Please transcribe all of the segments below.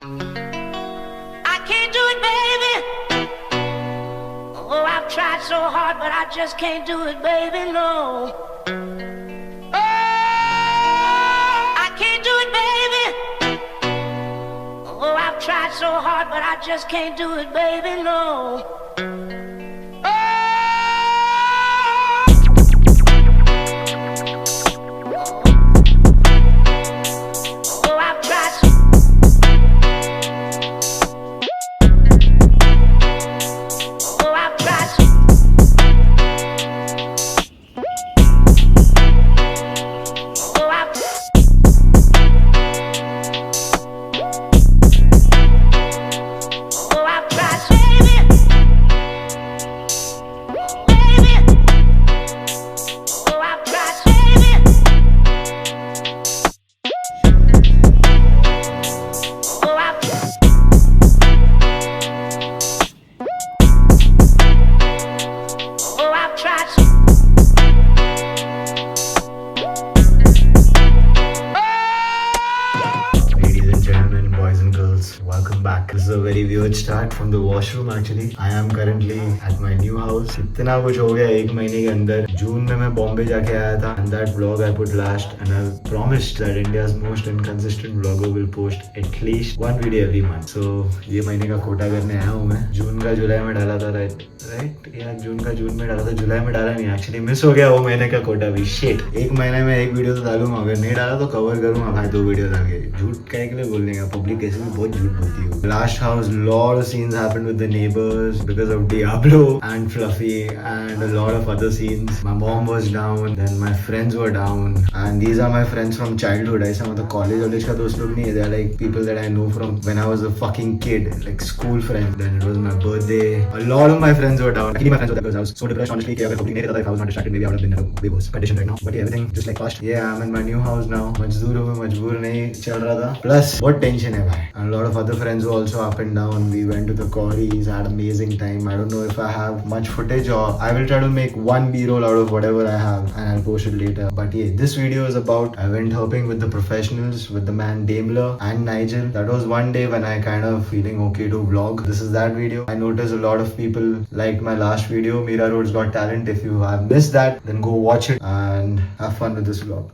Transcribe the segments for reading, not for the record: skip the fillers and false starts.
I can't do it, baby. Oh, I've tried so hard, but I just can't do it, baby, no. Oh, I can't do it, baby. Oh, I've tried so hard, but I just can't do it, baby, no. Welcome back. This is a very weird start from the washroom actually. I am currently at my new house. इतना कुछ हो गया एक महीने के अंदर. जून में मैं बॉम्बे जाके आया था and that vlog I put last and I promised that India's most inconsistent vlogger will post at least one video every month. So ये महीने का कोटा करने आया हूँ मैं. जून का जुलाई में डाला था राइट यार जून का जून में डाला था जुलाई में डाला नहीं एक्चुअली मिस हो गया वो महीने का कोटा भी शिट. एक महीने में एक वीडियो तो डालूंगा अगर नहीं डाला तो कवर करूंगा भाई 2 वीडियो डाल के. झूठ कह के लिए बोलने का पब्लिक कैसे भी बहुत झूठ बोलती है. Last house, lot of scenes happened with the neighbors because of Diablo and Fluffy and a lot of other scenes. My mom was down, then my friends were down, and these are my friends from childhood. ऐसा मतलब college का दोस्त लोग नहीं है. They're like people that I know from when I was a fucking kid, like school friends. Then it was my birthday. A lot of my friends were down. Actually, my friends were there because I was so depressed. Honestly, अगर public नहीं रहता था, if I was not distracted, maybe I would have been in a way worse condition right now. But yeah, everything just like fast. Yeah, I'm in my new house now. मजदूर हूँ मजबूर नहीं चल रहा था. Plus, बहुत tension है भाई. And a lot of other friends were also up and down. We went to the quarries, had amazing time. I don't know if I have much footage or I will try to make one B-roll out of whatever I have and I'll post it later. But yeah, this video is about I went helping with the professionals with the man Daimler and Nigel. That was one day when I kind of feeling okay to vlog. This is that video. I noticed a lot of people liked my last video, Mira Road's Got Talent. If you have missed that, then go watch it and have fun with this vlog.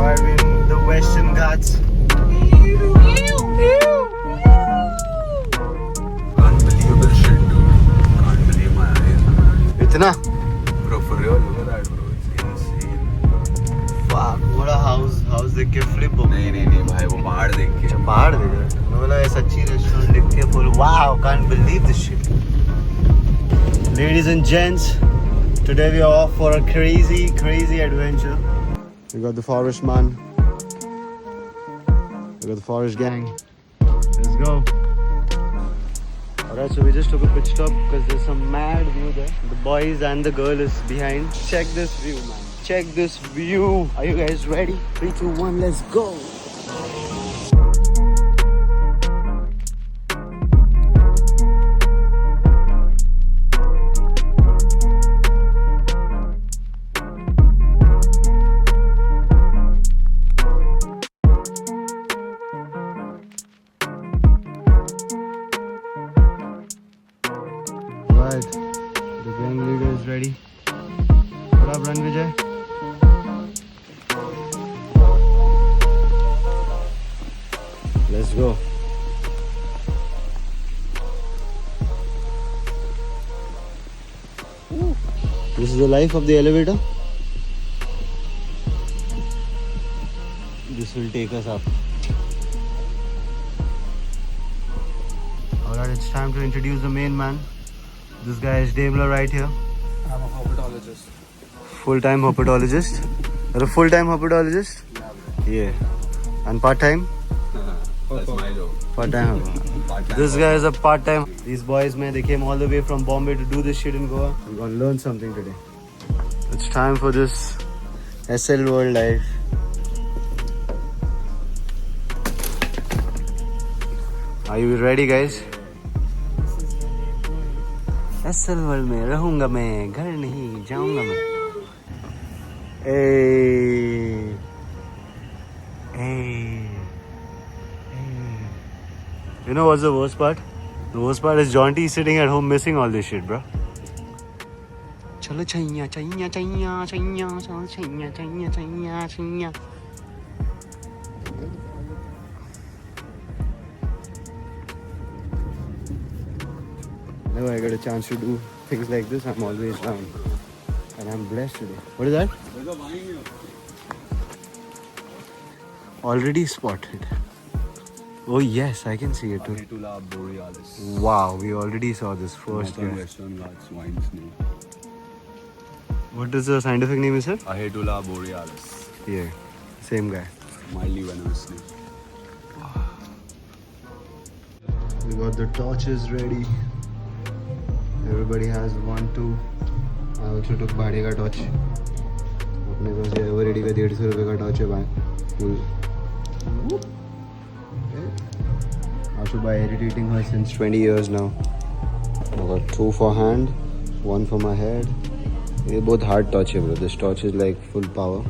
In the Western Ghats. Unbelievable shit, dude. Can't believe my eyes. Itna? Bro, for real, look at that, bro. It's insane. Fuck, what a house देख के flip हो. नहीं भाई वो पहाड़ देख के. अच्छा पहाड़ देख के. मैं बोला ये सच्ची रेस्टोरेंट देख के full wow, can't believe this shit. Ladies and gents, today we are off for a crazy adventure. We got the forest man. We got the forest gang. Let's go. Alright, so we just took a pit stop because there's some mad view there. The boys and the girl is behind. Check this view, man. Check this view. Are you guys ready? 3, 2, 1, let's go. Right, the gang leader is ready. What up, Run Vijay? Let's go. Ooh. This is the life of the elevator. This will take us up. Alright, it's time to introduce the main man. This guy is Daimler right here. I'm a herpetologist. Full-time herpetologist? You're a full-time herpetologist? Yeah, bro. Yeah. And part-time? That's my job. Part-time. This guy is a part-time. These boys, man, they came all the way from Bombay to do this shit in Goa. We're gonna learn something today. It's time for this SL World Life. Are you ready, guys? SL World में रहूंगा मैं, घर नहीं जाऊंगा मैं. Hey. Hey. You know what's the worst part? The worst part is John T is sitting at home missing all this shit, bro. Chalo chaiya chaiya chaiya chaiya chalo chaiya chaiya chaiya chaiya. Whenever I get a chance to do things like this, I'm always down. And I'm blessed today. What is that? Already spotted. Oh yes, I can see it too. Ahetula Borealis. Wow, we already saw this first. Northern Guy. Western Ghats wine snail. What is the scientific name, sir? Ahetula Borealis. Yeah, same guy. Mildly venomous snake. We got the torches ready. Everybody has 1, 2. I also took भाड़े का torch. अपने पास ये Eveready का 150 रुपए का torch है भाई. Full. Ashuba irritating her since 20 years now. I got 2 for hand, 1 for my head. They're both hard torch, bro. This torch is like full power.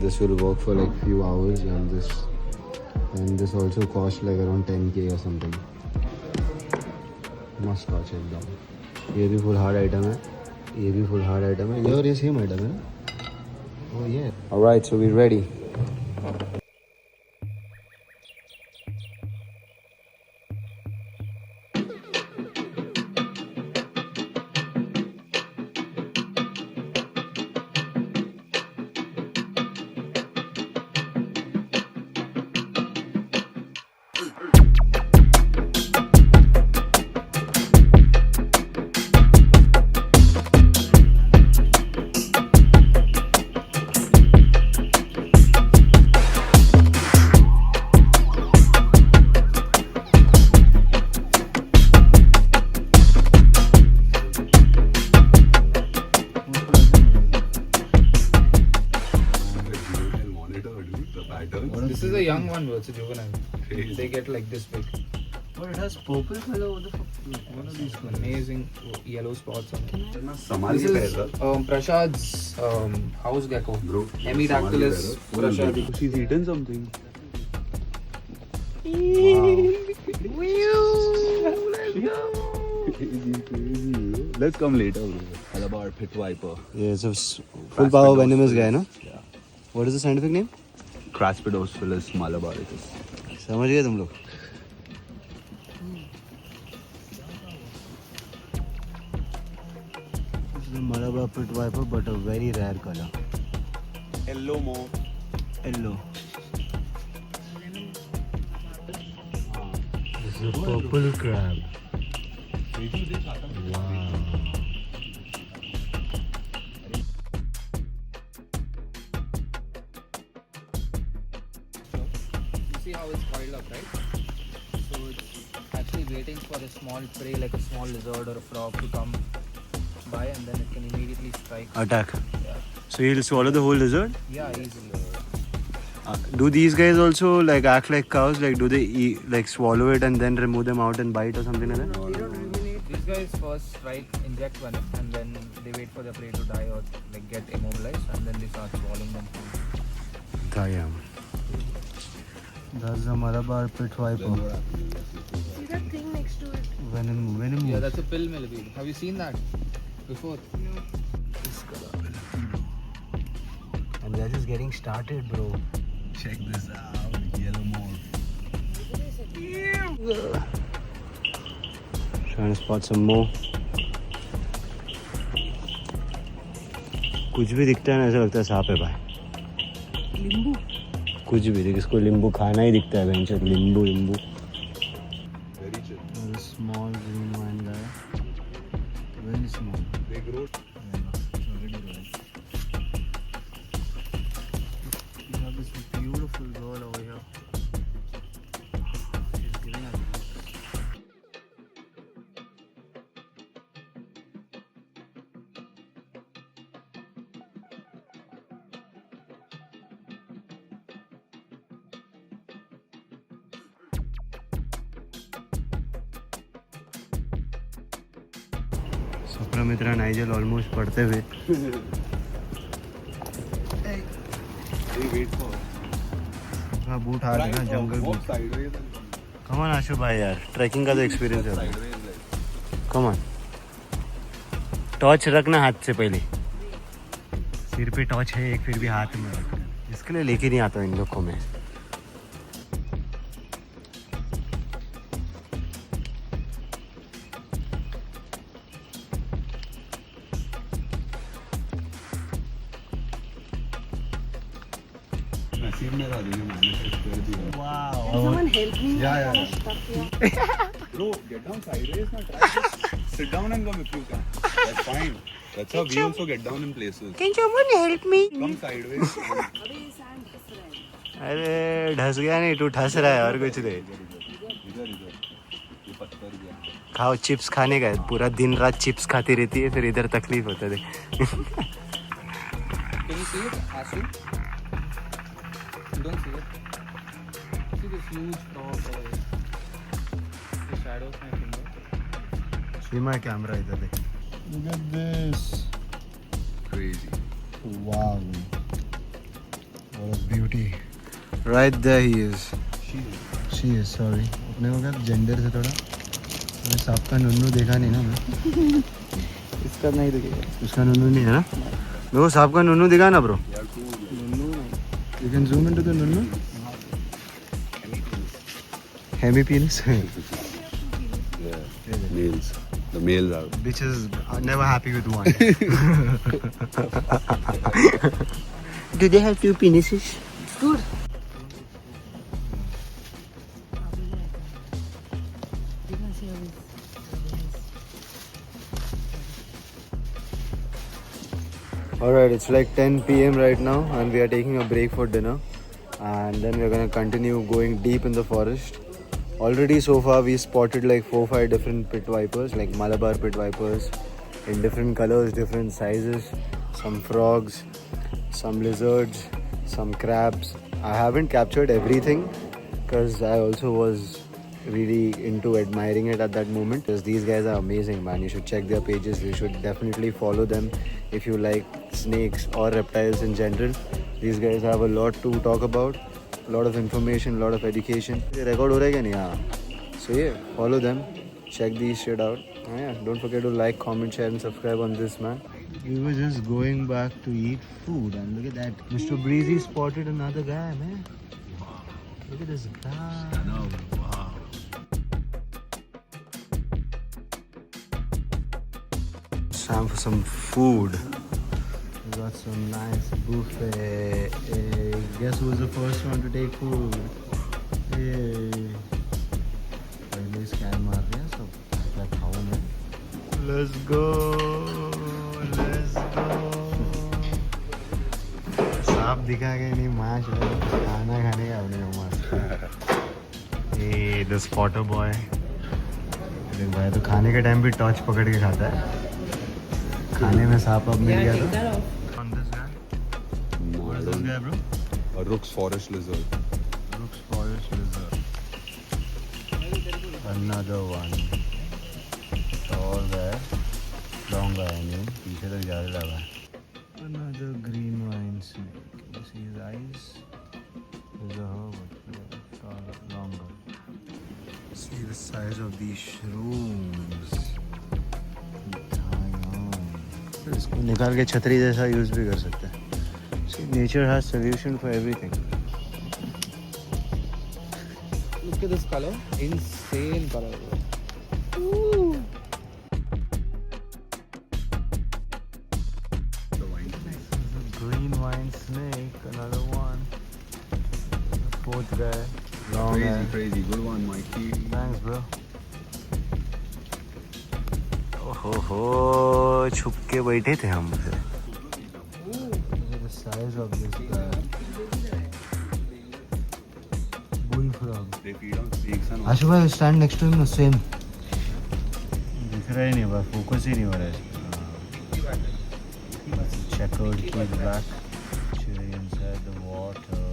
This will work for like few hours, and this also cost like around 10k or something. Must torch एकदम. ये भी full hard item है. ये भी full hard item है. ये और ये same item है ना? Oh yeah. Alright, so we're ready. This is a young one, bro. It's a juvenile. They get like this big. But it has purple color. What the fuck? One of these Amazing yellow spots on it. Somali This is Prashad's house gecko. Bro, Hemidactylus Prashad. She's eaten something. Let's come later, bro. Malabar pit viper. Yeah, it's a full power venomous guy, no? Yeah. What is the scientific name? Craspidosphyllus malabaricus. समझ गए तुम लोग? This is a Malabar pit viper, but a very rare color. Yellow more. Yellow. This is a purple crab. Wow. See how it's coiled up, right? So it's actually waiting for a small prey like a small lizard or a frog to come by, and then it can immediately strike. Attack. Yeah, So he'll swallow the whole lizard? yeah, easily. Do these guys also like act like cows? Like do they eat, like swallow it and then remove them out and bite or something like that? These guys first inject venom, and then they wait for the prey to die or like get immobilized, and then they start swallowing them. Damn. That's the Malabar pit viper. See that thing next to it? Venom. Yeah, that's a pill millipede. Have you seen that before? And they're just getting started, bro. Check this out. Yellow more. Trying to spot some more. कुछ भी दिखता है ना, ऐसा लगता है सांप है भाई. नींबू. कुछ भी देख, इसको नींबू खाना ही दिखता है बेंचर. नींबू. Very chill. There's a small green wine guy. Very small. They grow. You have this beautiful girl over here. She's giving us. Swapnamitra Nigel almost पढ़ते हुए. Hey, wait for. हाँ बूट हार्ड है ना, जंगल Walk boot. sideways. Come on Ashu भाई यार, trekking का तो एक्सपीरियंस है. Sideways like. Come on. Torch रखना हाथ से पहले. सिर पे टॉर्च है एक, फिर भी हाथ में रखना. इसके लिए लेके नहीं आता हूँ इन लोग को मैं. नसीब में रहा देखिए मैंने कर दिया. Someone help me. Yeah. I'm stuck here. Bro, get down sideways now. Try to sit down and come if you can. That's fine. That's how we also get down in places. Can someone help me? Come sideways. अरे ढस गया नहीं, तू ठस रहा है और कुछ नहीं. इधर ये पत्थर गया. खाओ, चिप्स खाने का है. पूरा दिन रात चिप्स खाती रहती है, फिर इधर तकलीफ होता है. Can you see it, Asu? You don't see it. See this huge frog over here. The shadow of my finger. Seema camera इधर देख. Look at this. Crazy. Wow. What a beauty. Right there he is. She is, sorry. अपने को क्या gender से थोड़ा. मैंने सांप का नुन्नू देखा नहीं ना मैं. इसका नहीं दिखेगा. उसका नुन्नू नहीं है ना. मेरे को सांप का नुन्नू दिखा ना bro. You can zoom into the nunnu. Hemi penis. Yeah. Males. The males are. Bitches are never happy with one. Do they have two penises? Dude. Alright, it's like 10 p.m. right now and we are taking a break for dinner, and then we're gonna continue going deep in the forest. Already so far we spotted like 4-5 different pit vipers, like Malabar pit vipers in different colors, different sizes, some frogs, some lizards, some crabs. I haven't captured everything because I also was really into admiring it at that moment, because these guys are amazing, man. You should check their pages. You should definitely follow them if you like snakes or reptiles in general. These guys have a lot to talk about, a lot of information, a lot of education. Record हो रहा है क्या नहीं? हाँ. So yeah, follow them, check these shit out. Yeah, don't forget to like, comment, share and subscribe on this, man. We were just going back to eat food and look at that. Mr. Breezy spotted another guy, man. Look at this guy. No. Wow. It's time for some food. We got some nice buffet. Hey, guess who was the first one to take food? Hey. पहले scan मार रहे हैं सब. क्या खाऊं मैं? Let's go. Let's go. सांप दिखा के नहीं, माश खाना खाने का अपने मस्त. Hey, the spotter boy. देख भाई तो खाने के टाइम भी टॉर्च पकड़ के खाता है. खाने में सांप अब मिल गया तो. On this guy? What is this guy, bro? A Rook's forest lizard. Rook's forest lizard. Another one. Tall guy. Long guy, I mean. पीछे तक ज़्यादा लगा है. Another green wine snake. Can you see his eyes? There's a herb. Taller, longer. See the size of these shrooms. इसको निकाल के छतरी जैसा यूज भी कर सकते हैं. See, nature has solution for everything. Look at this color. Insane color. The wine snake. Green wine snake, another one. Fourth guy. Long Crazy, guy. crazy. Good one, Mikey. Thanks, bro. ओहो, छुप के बैठे थे हम. The size of this guy. Bullfrog. They feed on snakes and all. आशु भाई stand next to him, the same. दिख रहा ही नहीं बा, फोकस ही नहीं हो रहा है. Checkered key black. Chilling inside the water.